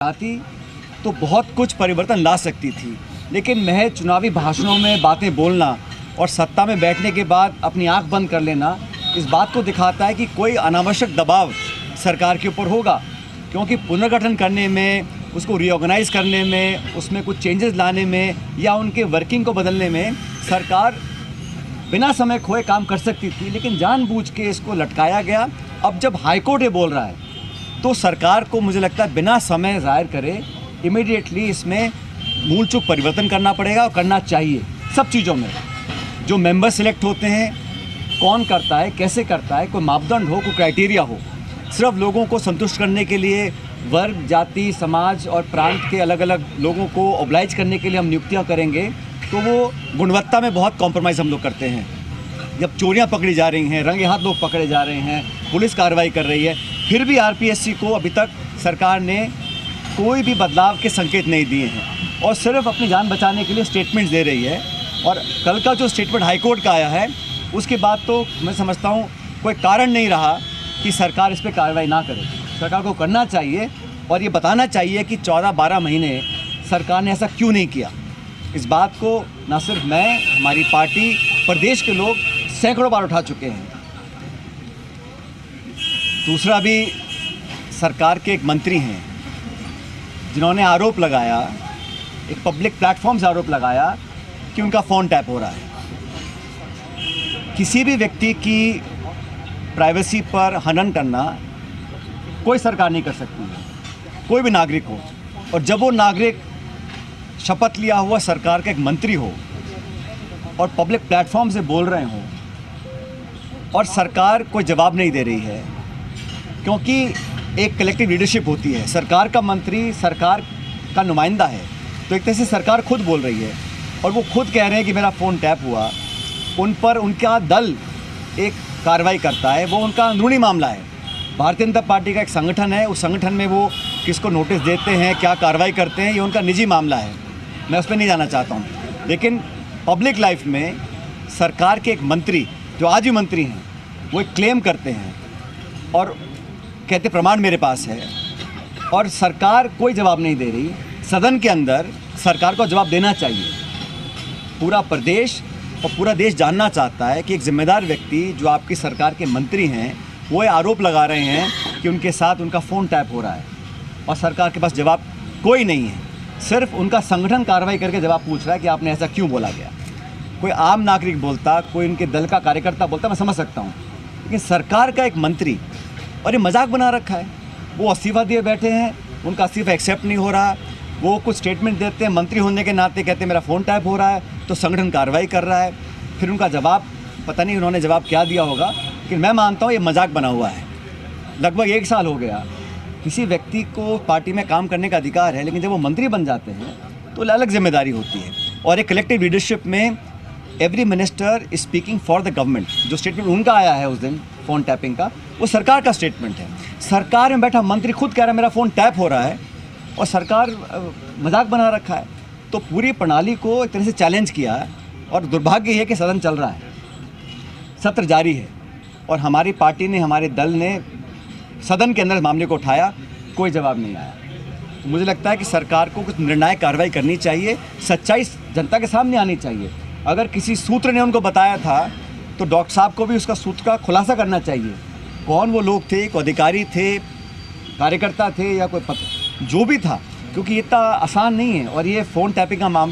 चाहती तो बहुत कुछ परिवर्तन ला सकती थी, लेकिन महज चुनावी भाषणों में बातें बोलना और सत्ता में बैठने के बाद अपनी आंख बंद कर लेना इस बात को दिखाता है कि कोई अनावश्यक दबाव सरकार के ऊपर होगा, क्योंकि पुनर्गठन करने में, उसको रीऑर्गेनाइज करने में, उसमें कुछ चेंजेस लाने में या उनके वर्किंग को बदलने में सरकार बिना समय खोए काम कर सकती थी, लेकिन जानबूझ के इसको लटकाया गया। अब जब हाईकोर्ट ये बोल रहा है तो सरकार को मुझे लगता है बिना समय ज़ाहिर करे इमीडिएटली इसमें मूल चूक परिवर्तन करना पड़ेगा और करना चाहिए। सब चीज़ों में जो मेंबर सिलेक्ट होते हैं, कौन करता है, कैसे करता है, कोई मापदंड हो, कोई क्राइटेरिया हो। सिर्फ लोगों को संतुष्ट करने के लिए वर्ग, जाति, समाज और प्रांत के अलग अलग लोगों को ऑब्लाइज करने के लिए हम नियुक्तियाँ करेंगे तो वो गुणवत्ता में बहुत कॉम्प्रोमाइज़ हम लोग करते हैं। जब चोरियां पकड़ी जा रही हैं, रंगे हाथ लोग पकड़े जा रहे हैं, पुलिस कार्रवाई कर रही है, फिर भी आरपीएससी को अभी तक सरकार ने कोई भी बदलाव के संकेत नहीं दिए हैं और सिर्फ अपनी जान बचाने के लिए स्टेटमेंट्स दे रही है। और कल का जो स्टेटमेंट हाईकोर्ट का आया है उसके बाद तो मैं समझता हूँ कोई कारण नहीं रहा कि सरकार इस पर कार्रवाई ना करे। सरकार को करना चाहिए और ये बताना चाहिए कि 14-12 महीने सरकार ने ऐसा क्यों नहीं किया। इस बात को ना सिर्फ मैं, हमारी पार्टी, प्रदेश के लोग सैकड़ों बार उठा चुके हैं। दूसरा भी सरकार के एक मंत्री हैं जिन्होंने आरोप लगाया, एक पब्लिक प्लेटफॉर्म से आरोप लगाया कि उनका फ़ोन टैप हो रहा है। किसी भी व्यक्ति की प्राइवेसी पर हनन करना कोई सरकार नहीं कर सकती है, कोई भी नागरिक हो। और जब वो नागरिक शपथ लिया हुआ सरकार का एक मंत्री हो और पब्लिक प्लेटफॉर्म से बोल रहे हों और सरकार कोई जवाब नहीं दे रही है, क्योंकि एक कलेक्टिव लीडरशिप होती है। सरकार का मंत्री सरकार का नुमाइंदा है, तो एक तरह से सरकार खुद बोल रही है और वो खुद कह रहे हैं कि मेरा फ़ोन टैप हुआ। उन पर उनका दल एक कार्रवाई करता है, वो उनका अंदरूनी मामला है। भारतीय जनता पार्टी का एक संगठन है, उस संगठन में वो किसको नोटिस देते हैं, क्या कार्रवाई करते हैं, ये उनका निजी मामला है, मैं उस पर नहीं जाना चाहता हूँ। लेकिन पब्लिक लाइफ में सरकार के एक मंत्री जो आज भी मंत्री हैं वो एक क्लेम करते हैं और कहते प्रमाण मेरे पास है और सरकार कोई जवाब नहीं दे रही। सदन के अंदर सरकार को जवाब देना चाहिए। पूरा प्रदेश और पूरा देश जानना चाहता है कि एक जिम्मेदार व्यक्ति जो आपकी सरकार के मंत्री हैं वो ये आरोप लगा रहे हैं कि उनके साथ उनका फ़ोन टैप हो रहा है और सरकार के पास जवाब कोई नहीं है। सिर्फ उनका संगठन कार्रवाई करके जवाब पूछ रहा है कि आपने ऐसा क्यों बोला गया। कोई आम नागरिक बोलता, कोई उनके दल का कार्यकर्ता बोलता, मैं समझ सकता हूँ, लेकिन सरकार का एक मंत्री, और ये मजाक बना रखा है। वो इस्तीफ़ा दिए बैठे हैं, उनका इस्तीफ़ा एक्सेप्ट नहीं हो रहा, वो कुछ स्टेटमेंट देते हैं, मंत्री होने के नाते कहते हैं मेरा फ़ोन टैप हो रहा है, तो संगठन कार्रवाई कर रहा है। फिर उनका जवाब पता नहीं उन्होंने जवाब क्या दिया होगा, लेकिन मैं मानता हूँ ये मजाक बना हुआ है। लगभग 1 साल हो गया। किसी व्यक्ति को पार्टी में काम करने का अधिकार है, लेकिन जब वो मंत्री बन जाते हैं तो अलग जिम्मेदारी होती है। और एक कलेक्टिव लीडरशिप में every minister is speaking for the government. जो स्टेटमेंट उनका आया है उस दिन फ़ोन टैपिंग का, वो सरकार का स्टेटमेंट है। सरकार में बैठा मंत्री खुद कह रहा है मेरा फ़ोन टैप हो रहा है और सरकार मजाक बना रखा है। तो पूरी प्रणाली को एक तरह से चैलेंज किया है और दुर्भाग्य है कि सदन चल रहा है, सत्र जारी है और हमारी पार्टी ने, हमारे दल ने सदन के अंदर मामले को उठाया, कोई जवाब नहीं आया। तो मुझे लगता है कि सरकार को कुछ निर्णायक कार्रवाई करनी चाहिए, सच्चाई जनता के सामने आनी चाहिए। अगर किसी सूत्र ने उनको बताया था तो डॉक्टर साहब को भी उसका सूत्र का खुलासा करना चाहिए। कौन वो लोग थे, कोई अधिकारी थे, कार्यकर्ता थे या कोई जो भी था, क्योंकि इतना आसान नहीं है। और ये फ़ोन टैपिंग का मामला